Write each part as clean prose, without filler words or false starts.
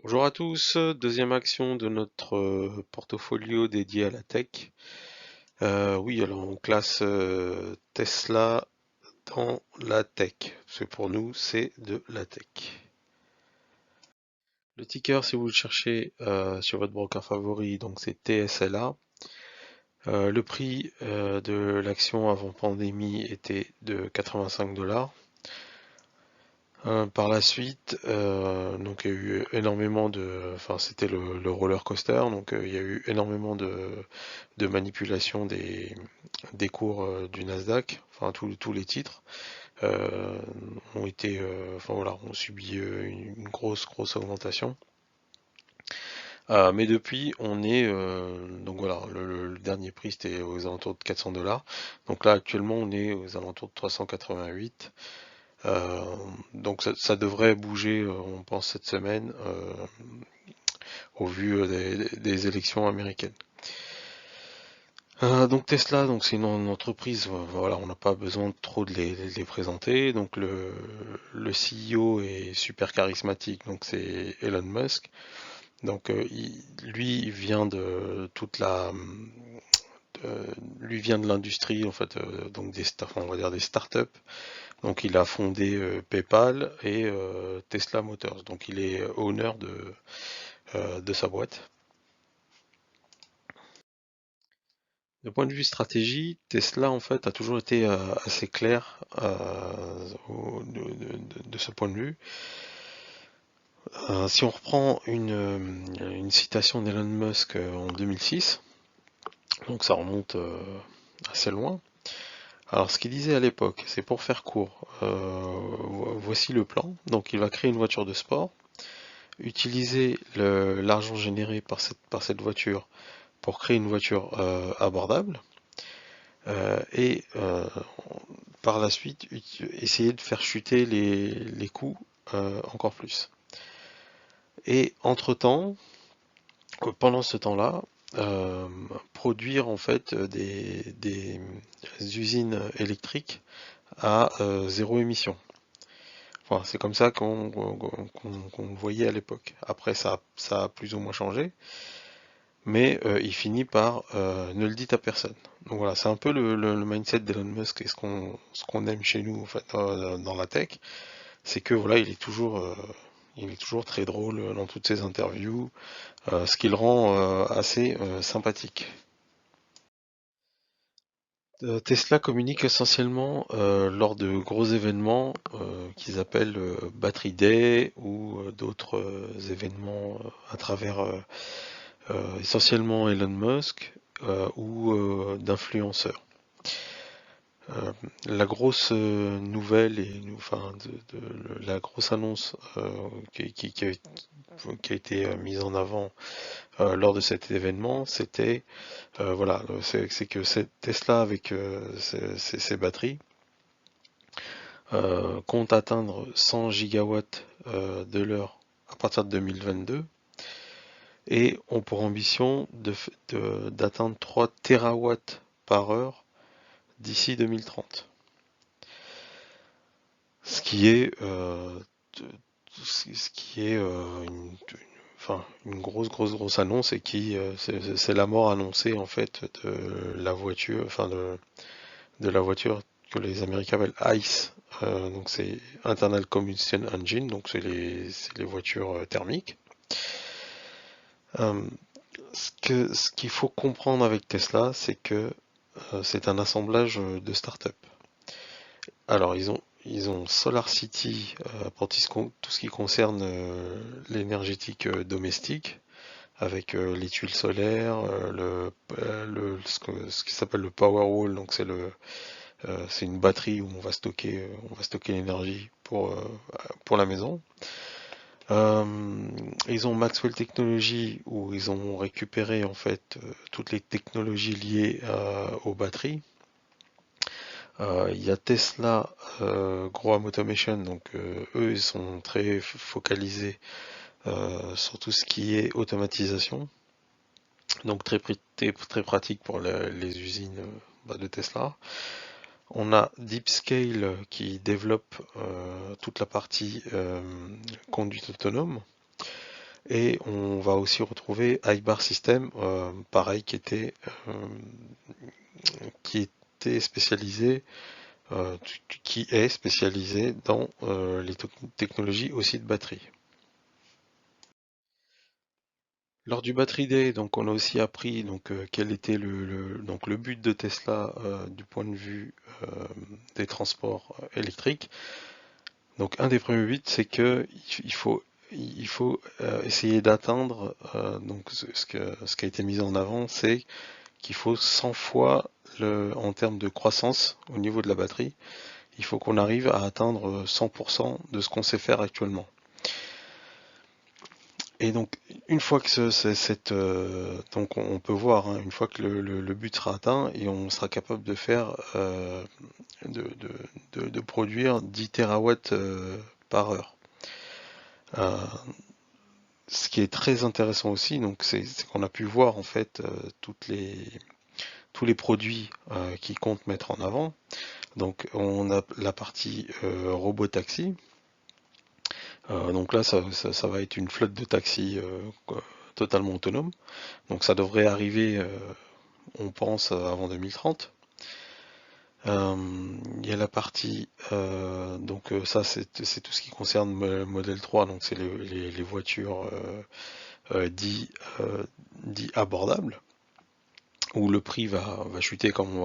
Bonjour à tous, deuxième action de notre portfolio dédié à la tech. Oui, alors on classe Tesla dans la tech, parce que pour nous c'est de la tech. Le ticker, si vous le cherchez sur votre broker favori, donc c'est TSLA. Le prix de l'action avant pandémie était de 85 $. Par la suite, donc il y a eu énormément enfin c'était le roller coaster, donc il y a eu énormément de manipulation des cours du Nasdaq, enfin tous les titres ont été, enfin voilà, ont subi une grosse augmentation. Mais depuis, on est, donc voilà, le dernier prix c'était aux alentours de 400 $. Donc là actuellement, on est aux alentours de 388. Euh, donc ça devrait bouger, on pense, cette semaine, au vu des élections américaines. Donc Tesla, donc c'est une entreprise, voilà, on n'a pas besoin trop de les présenter. Donc le CEO est super charismatique, donc c'est Elon Musk. Donc lui il vient de toute euh, lui vient de l'industrie en fait, donc on va dire des startups. Donc il a fondé PayPal et Tesla Motors. Donc il est owner de sa boîte. De point de vue stratégie, Tesla en fait a toujours été assez clair de ce point de vue. Si on reprend une citation d'Elon Musk en 2006, donc ça remonte assez loin. Alors ce qu'il disait à l'époque, c'est pour faire court, voici le plan. Donc il va créer une voiture de sport, utiliser l'argent généré par cette voiture pour créer une voiture abordable et par la suite essayer de faire chuter les coûts encore plus. Et entre-temps, pendant ce temps-là, euh, produire en fait des usines électriques à zéro émission. Enfin, c'est comme ça qu'on le voyait à l'époque. Après, ça a plus ou moins changé, mais il finit par ne le dites à personne. Donc voilà, c'est un peu le mindset d'Elon Musk et ce qu'on aime chez nous en fait, dans la tech, c'est que voilà, il est toujours très drôle dans toutes ses interviews, ce qui le rend assez sympathique. Tesla communique essentiellement lors de gros événements qu'ils appellent Battery Day ou d'autres événements à travers essentiellement Elon Musk ou d'influenceurs. Euh, la grosse nouvelle et enfin la grosse annonce qui a été mise en avant lors de cet événement, c'était voilà, c'est que Tesla avec ses batteries compte atteindre 100 gigawatts de l'heure à partir de 2022 et ont pour ambition d'atteindre 3 terawatts par heure d'ici 2030. Ce qui est, ce qui est enfin, une grosse annonce et qui c'est la mort annoncée en fait de la voiture, enfin de la voiture que les Américains appellent ICE. Donc c'est Internal Combustion Engine, donc c'est les voitures thermiques. Euh, ce qu'il faut comprendre avec Tesla, c'est que c'est un assemblage de start-up. Alors ils ont SolarCity pour tout ce qui concerne l'énergétique domestique, avec les tuiles solaires, ce qui s'appelle le Powerwall, donc c'est une batterie où on va stocker l'énergie pour la maison. Ils ont Maxwell Technologies où ils ont récupéré en fait toutes les technologies liées aux batteries. Il y a Tesla Graham Automation, donc eux ils sont très focalisés sur tout ce qui est automatisation, donc très pratique pour les usines de Tesla. On a DeepScale qui développe toute la partie conduite autonome. Et on va aussi retrouver iBar System, pareil, qui était spécialisé, qui est spécialisé dans les technologies aussi de batterie. Lors du Battery Day, donc on a aussi appris donc quel était donc le but de Tesla du point de vue des transports électriques. Donc un des premiers buts, c'est que il faut essayer d'atteindre donc ce qui a été mis en avant, c'est qu'il faut 100 fois en termes de croissance au niveau de la batterie, il faut qu'on arrive à atteindre 100% de ce qu'on sait faire actuellement. Et donc, une fois que donc on peut voir, hein, une fois que le but sera atteint, et on sera capable de faire, de produire 10 terawatts par heure. Euh, Ce qui est très intéressant aussi, donc c'est qu'on a pu voir en fait tous les produits qu'ils comptent mettre en avant. Donc on a la partie robot taxi. Donc là, ça va être une flotte de taxis totalement autonome. Donc ça devrait arriver, on pense, avant 2030. Il y a la partie, donc ça c'est tout ce qui concerne le modèle 3, donc c'est les voitures dits abordables, où le prix va chuter comme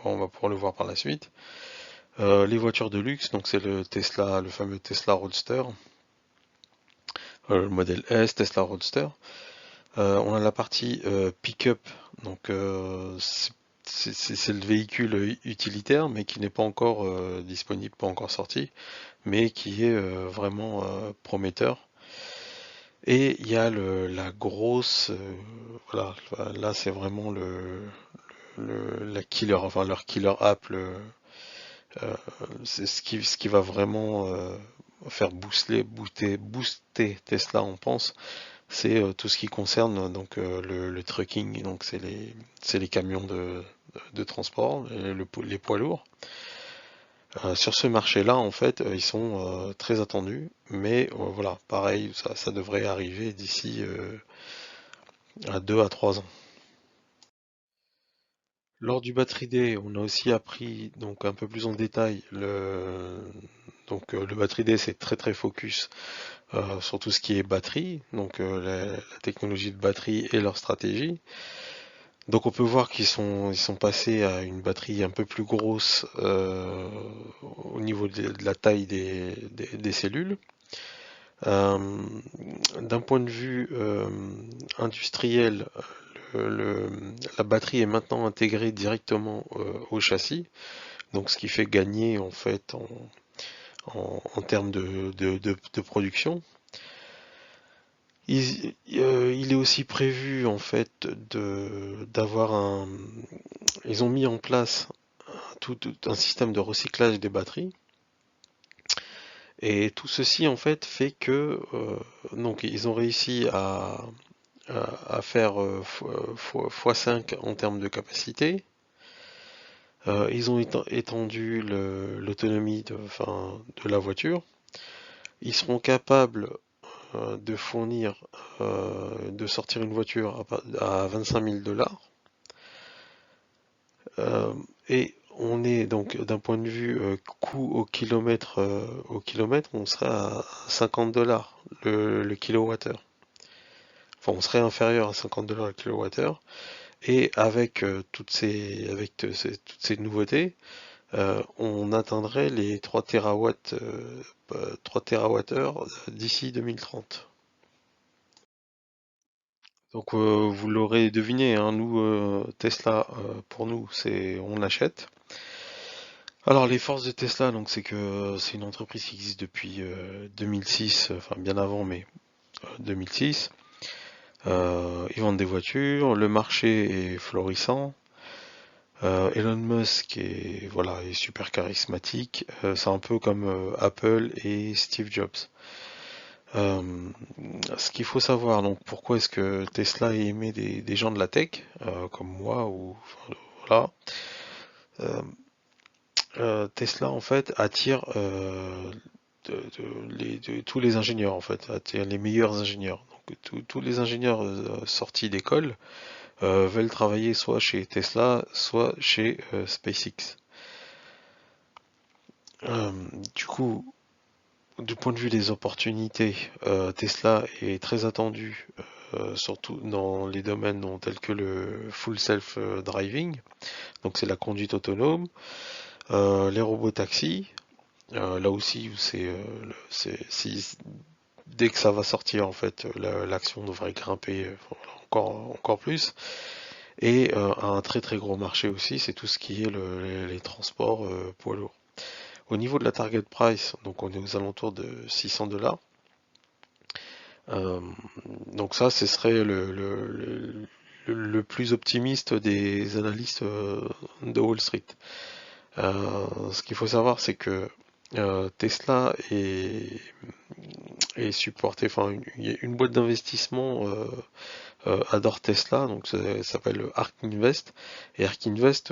on va pouvoir le voir par la suite. Les voitures de luxe, donc c'est le fameux Tesla Roadster, le modèle S, Tesla Roadster. On a la partie pick-up, donc c'est le véhicule utilitaire, mais qui n'est pas encore disponible, pas encore sorti, mais qui est vraiment prometteur. Et il y a la grosse, voilà, là c'est vraiment la killer, enfin leur killer app, c'est ce qui va vraiment faire booster Tesla, on pense, c'est tout ce qui concerne donc le trucking, donc c'est les camions de transport, les poids lourds. Sur ce marché-là, en fait, ils sont très attendus, mais voilà, pareil, ça devrait arriver d'ici à 2 à 3 ans. Lors du Battery Day, on a aussi appris donc un peu plus en détail le Battery Day, c'est très très focus sur tout ce qui est batterie, donc la technologie de batterie et leur stratégie. Donc on peut voir ils sont passés à une batterie un peu plus grosse au niveau de la taille des cellules. Euh, D'un point de vue industriel, le- la batterie est maintenant intégrée directement au châssis, donc ce qui fait gagner en fait en termes de production. Il est aussi prévu en fait d'avoir ils ont mis en place tout un système de recyclage des batteries. Et tout ceci en fait fait que donc ils ont réussi à faire x5 en termes de capacité. Ils ont étendu l'autonomie de la voiture. Ils seront capables de fournir, de sortir une voiture à 25 000 dollars. Et on est donc d'un point de vue coût au kilomètre, on serait à 50 dollars le kilowattheure. Enfin, on serait inférieur à 50 dollars le kilowattheure. Et avec toutes ces nouveautés, on atteindrait les 3 TWh d'ici 2030. Donc vous l'aurez deviné, hein, nous Tesla, pour nous, on achète. Alors les forces de Tesla, donc c'est que c'est une entreprise qui existe depuis 2006, enfin bien avant, mais 2006. Ils vendent des voitures, le marché est florissant. Elon Musk est super charismatique. C'est un peu comme Apple et Steve Jobs. Euh, Ce qu'il faut savoir, donc pourquoi est-ce que Tesla est aimé des gens de la tech, comme moi, ou enfin, voilà. Euh, Tesla en fait attire tous les ingénieurs en fait, attire les meilleurs ingénieurs. tous les ingénieurs sortis d'école veulent travailler soit chez Tesla, soit chez SpaceX. Euh, du coup, du point de vue des opportunités, Tesla est très attendu, surtout dans les domaines tels que le full self-driving, donc c'est la conduite autonome, les robots taxis, là aussi dès que ça va sortir en fait, l'action devrait grimper encore plus. Et un très très gros marché aussi, c'est tout ce qui est les transports poids lourds. Au niveau de la target price, donc on est aux alentours de 600 $. Euh, donc ça, ce serait le plus optimiste des analystes de Wall Street. Ce qu'il faut savoir, c'est que Tesla est supporté, enfin, il y a une boîte d'investissement adore Tesla, donc ça s'appelle Ark Invest. Et Ark Invest,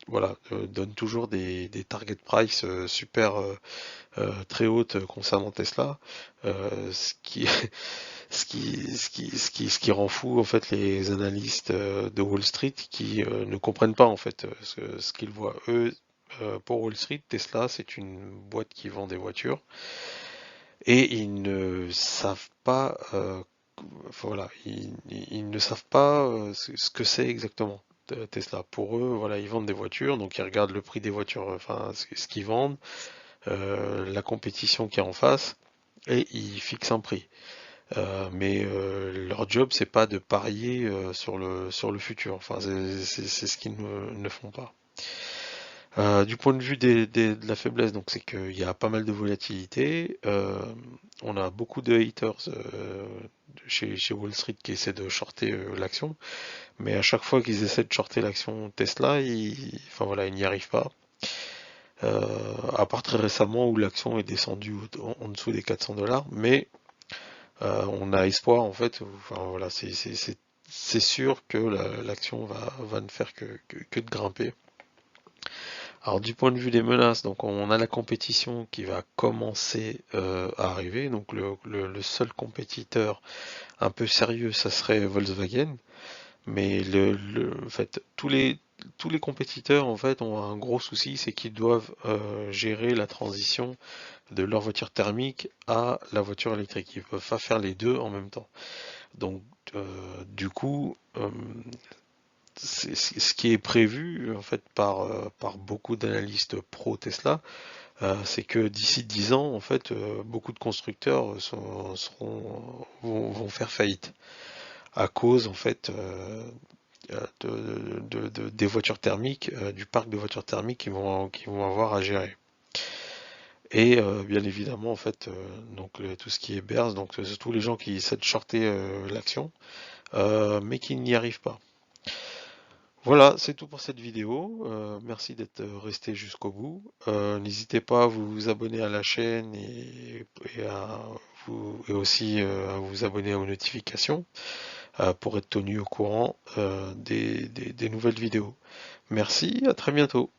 voilà, donne toujours des target price super très hautes concernant Tesla, ce qui, ce qui rend fou en fait les analystes de Wall Street qui ne comprennent pas en fait ce qu'ils voient. Eux, pour Wall Street, Tesla c'est une boîte qui vend des voitures et ils ne savent pas, voilà, ils ne savent pas ce que c'est exactement. Tesla. Pour eux, voilà, ils vendent des voitures, donc ils regardent le prix des voitures, enfin ce qu'ils vendent, la compétition qui est en face, et ils fixent un prix. Mais leur job, c'est pas de parier sur le futur. Enfin, c'est ce qu'ils ne font pas. Du point de vue de la faiblesse, donc c'est qu'il y a pas mal de volatilité. On a beaucoup de haters chez Wall Street qui essaient de shorter l'action, mais à chaque fois qu'ils essaient de shorter l'action Tesla, enfin voilà, ils n'y arrivent pas. À part très récemment où l'action est descendue en dessous des 400 $, mais on a espoir en fait. Enfin voilà, c'est sûr que l'action va ne faire que de grimper. Alors du point de vue des menaces, donc on a la compétition qui va commencer à arriver. Donc le seul compétiteur un peu sérieux, ça serait Volkswagen. Mais en fait, tous les compétiteurs en fait ont un gros souci, c'est qu'ils doivent gérer la transition de leur voiture thermique à la voiture électrique. Ils peuvent pas faire les deux en même temps. Donc du coup, ce qui est prévu en fait par beaucoup d'analystes pro Tesla, c'est que d'ici 10 ans, en fait, beaucoup de constructeurs vont faire faillite à cause en fait des voitures thermiques, du parc de voitures thermiques qui vont avoir à gérer. Et bien évidemment, en fait, donc tout ce qui est BERS, donc c'est tous les gens qui essaient de shorter l'action, mais qui n'y arrivent pas. Voilà, c'est tout pour cette vidéo. Merci d'être resté jusqu'au bout. N'hésitez pas à vous abonner à la chaîne et aussi à vous abonner aux notifications pour être tenu au courant des nouvelles vidéos. Merci, à très bientôt.